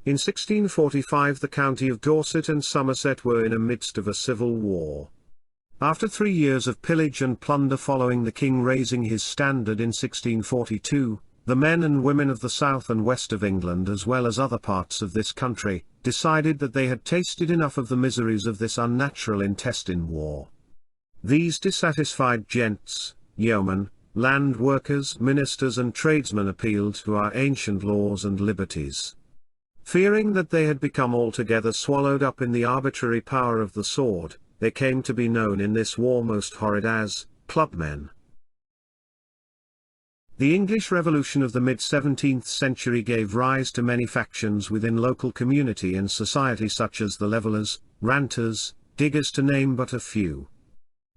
In 1645 the county of Dorset and Somerset were in the midst of a civil war. After 3 years of pillage and plunder following the king raising his standard in 1642, the men and women of the south and west of England as well as other parts of this country, decided that they had tasted enough of the miseries of this unnatural intestine war. These dissatisfied gents, yeomen, land workers, ministers and tradesmen appealed to our ancient laws and liberties. Fearing that they had become altogether swallowed up in the arbitrary power of the sword, they came to be known in this war most horrid as Clubmen. The English Revolution of the mid-17th century gave rise to many factions within local community and society such as the Levellers, Ranters, Diggers to name but a few.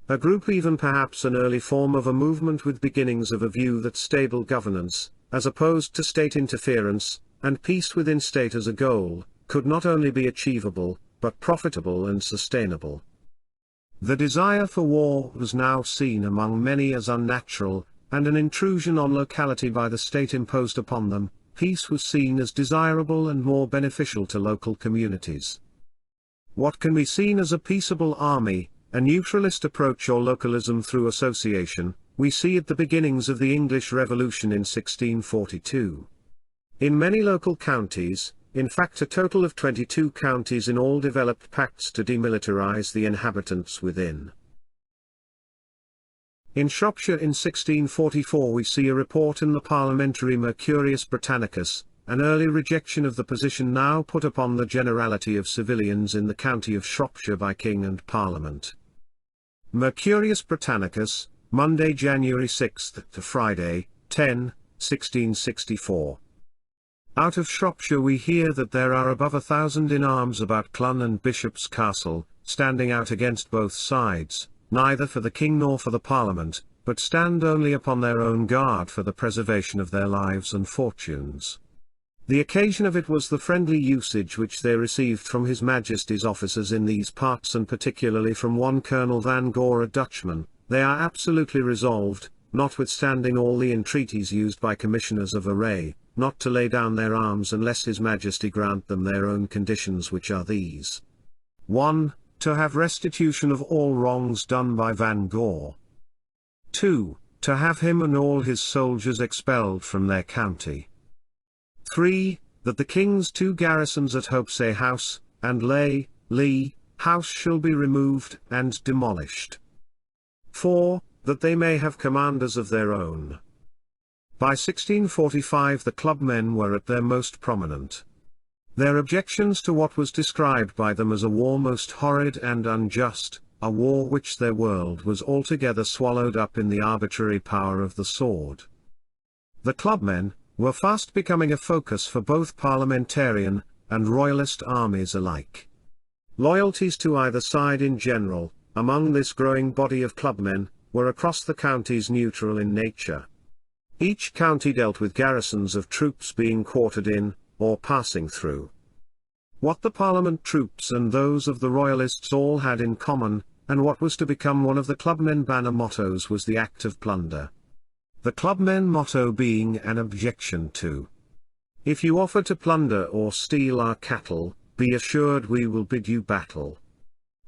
A group, even perhaps an early form of a movement with beginnings of a view that stable governance, as opposed to state interference, and peace within state as a goal, could not only be achievable, but profitable and sustainable. The desire for war was now seen among many as unnatural, and an intrusion on locality by the state imposed upon them. Peace was seen as desirable and more beneficial to local communities. What can be seen as a peaceable army, a neutralist approach or localism through association, we see at the beginnings of the English Revolution in 1642. In many local counties, in fact a total of 22 counties in all, developed pacts to demilitarize the inhabitants within. In Shropshire in 1644 we see a report in the Parliamentary Mercurius Britannicus, an early rejection of the position now put upon the generality of civilians in the county of Shropshire by King and Parliament. Mercurius Britannicus, Monday, January 6 to Friday, 10, 1664. Out of Shropshire we hear that there are above 1,000 in arms about Clun and Bishop's Castle, standing out against both sides, neither for the king nor for the Parliament, but stand only upon their own guard for the preservation of their lives and fortunes. The occasion of it was the friendly usage which they received from His Majesty's officers in these parts, and particularly from one Colonel Van Gore, a Dutchman. They are absolutely resolved, notwithstanding all the entreaties used by commissioners of array, not to lay down their arms unless His Majesty grant them their own conditions, which are these. 1. To have restitution of all wrongs done by Van Gore. 2. To have him and all his soldiers expelled from their county. 3. That the king's 2 garrisons at Hopesay House, and Lee House shall be removed and demolished. 4. That they may have commanders of their own. By 1645 the clubmen were at their most prominent. Their objections to what was described by them as a war most horrid and unjust, a war which their world was altogether swallowed up in the arbitrary power of the sword. The clubmen were fast becoming a focus for both parliamentarian and royalist armies alike. Loyalties to either side in general, among this growing body of clubmen, were across the counties neutral in nature. Each county dealt with garrisons of troops being quartered in, or passing through. What the Parliament troops and those of the Royalists all had in common, and what was to become one of the clubmen banner mottos, was the act of plunder. The clubmen motto being an objection to: "If you offer to plunder or steal our cattle, be assured we will bid you battle."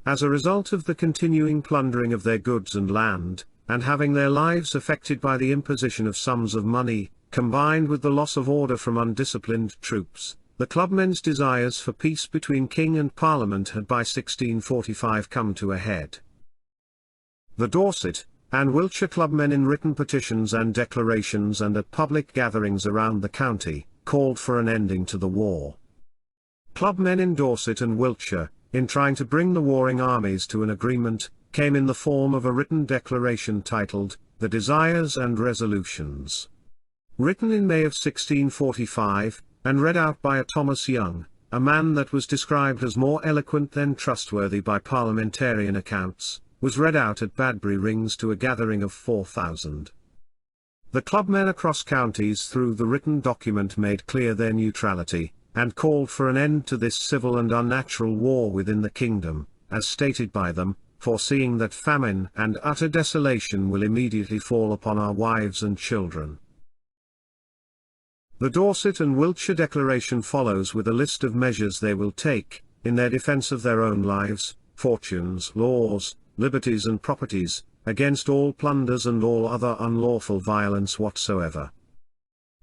As a result of the continuing plundering of their goods and land, and having their lives affected by the imposition of sums of money, combined with the loss of order from undisciplined troops, the clubmen's desires for peace between king and parliament had by 1645 come to a head. The Dorset and Wiltshire clubmen, in written petitions and declarations and at public gatherings around the county, called for an ending to the war. Clubmen in Dorset and Wiltshire, in trying to bring the warring armies to an agreement, came in the form of a written declaration titled, "The Desires and Resolutions." Written in May of 1645, and read out by a Thomas Young, a man that was described as more eloquent than trustworthy by parliamentarian accounts, was read out at Badbury Rings to a gathering of 4,000. The clubmen across counties through the written document made clear their neutrality, and called for an end to this civil and unnatural war within the kingdom, as stated by them, foreseeing that famine and utter desolation will immediately fall upon our wives and children. The Dorset and Wiltshire Declaration follows with a list of measures they will take, in their defence of their own lives, fortunes, laws, liberties and properties, against all plunders and all other unlawful violence whatsoever.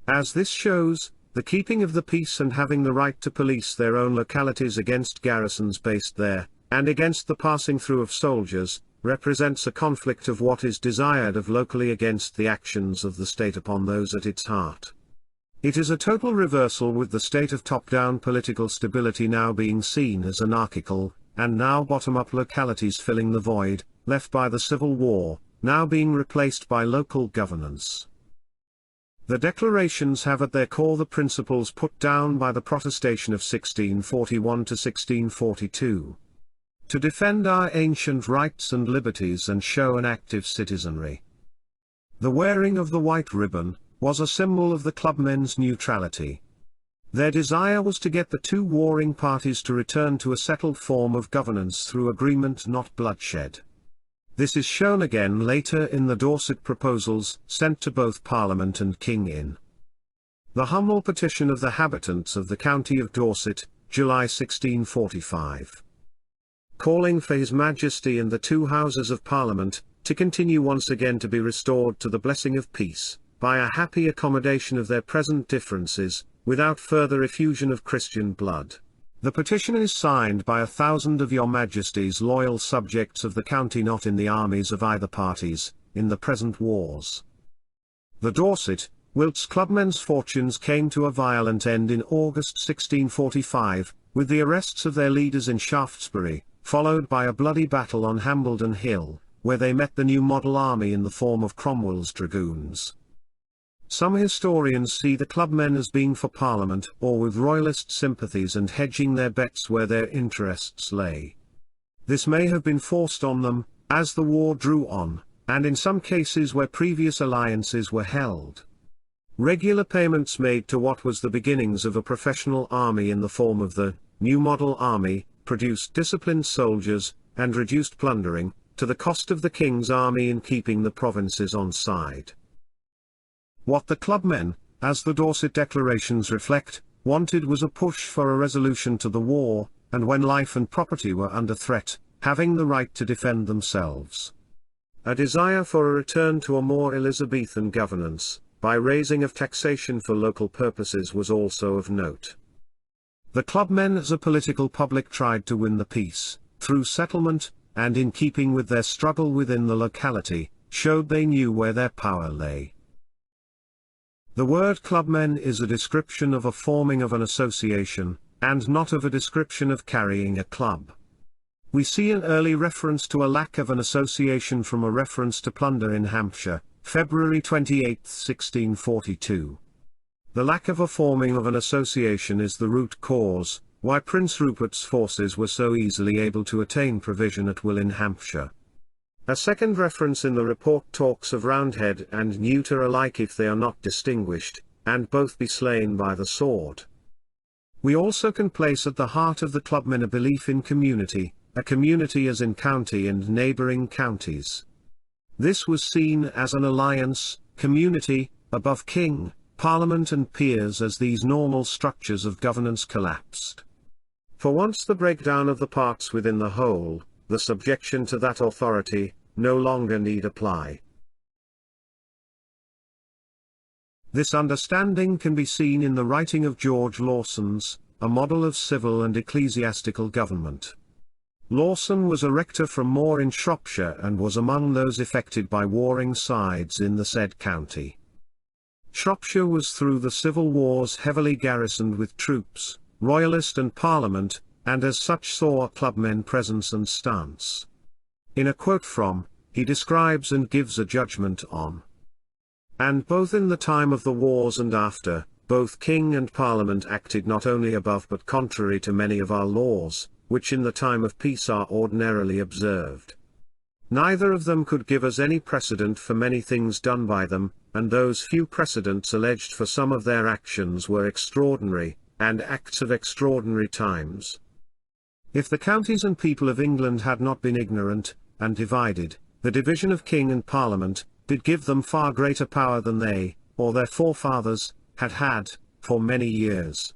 As this shows, the keeping of the peace and having the right to police their own localities against garrisons based there, and against the passing through of soldiers, represents a conflict of what is desired of locally against the actions of the state upon those at its heart. It is a total reversal with the state of top-down political stability now being seen as anarchical, and now bottom-up localities filling the void, left by the Civil War, now being replaced by local governance. The declarations have at their core the principles put down by the protestation of 1641 to 1642. To defend our ancient rights and liberties and show an active citizenry. The wearing of the white ribbon was a symbol of the clubmen's neutrality. Their desire was to get the two warring parties to return to a settled form of governance through agreement, not bloodshed. This is shown again later in the Dorset proposals sent to both Parliament and King in the humble petition of the habitants of the county of Dorset, July 1645. Calling for His Majesty and the two Houses of Parliament, to continue once again to be restored to the blessing of peace, by a happy accommodation of their present differences, without further effusion of Christian blood. The petition is signed by 1,000 of your Majesty's loyal subjects of the county not in the armies of either parties, in the present wars. The Dorset, Wilts clubmen's fortunes came to a violent end in August 1645, with the arrests of their leaders in Shaftesbury, followed by a bloody battle on Hambledon Hill, where they met the new model army in the form of Cromwell's dragoons. Some historians see the clubmen as being for Parliament or with royalist sympathies and hedging their bets where their interests lay. This may have been forced on them, as the war drew on, and in some cases where previous alliances were held. Regular payments made to what was the beginnings of a professional army in the form of the new model army, produced disciplined soldiers, and reduced plundering, to the cost of the King's army in keeping the provinces on side. What the clubmen, as the Dorset declarations reflect, wanted was a push for a resolution to the war, and when life and property were under threat, having the right to defend themselves. A desire for a return to a more Elizabethan governance, by raising of taxation for local purposes was also of note. The clubmen as a political public tried to win the peace, through settlement, and in keeping with their struggle within the locality, showed they knew where their power lay. The word clubmen is a description of a forming of an association, and not of a description of carrying a club. We see an early reference to a lack of an association from a reference to Plunder in Hampshire, February 28, 1642. The lack of a forming of an association is the root cause, why Prince Rupert's forces were so easily able to attain provision at will in Hampshire. A second reference in the report talks of Roundhead and neuter alike if they are not distinguished, and both be slain by the sword. We also can place at the heart of the clubmen a belief in community, a community as in county and neighbouring counties. This was seen as an alliance, community, above king, parliament and peers as these normal structures of governance collapsed. For once the breakdown of the parts within the whole, the subjection to that authority, no longer need apply. This understanding can be seen in the writing of George Lawson's, A Model of Civil and Ecclesiastical Government. Lawson was a rector from Moor in Shropshire and was among those affected by warring sides in the said county. Shropshire was through the civil wars heavily garrisoned with troops, royalist and parliament, and as such saw a clubmen presence and stance. In a quote from, he describes and gives a judgment on. And both in the time of the wars and after, both king and parliament acted not only above but contrary to many of our laws, which in the time of peace are ordinarily observed. Neither of them could give us any precedent for many things done by them, and those few precedents alleged for some of their actions were extraordinary, and acts of extraordinary times. If the counties and people of England had not been ignorant, and divided, the division of king and parliament, did give them far greater power than they, or their forefathers, had had, for many years.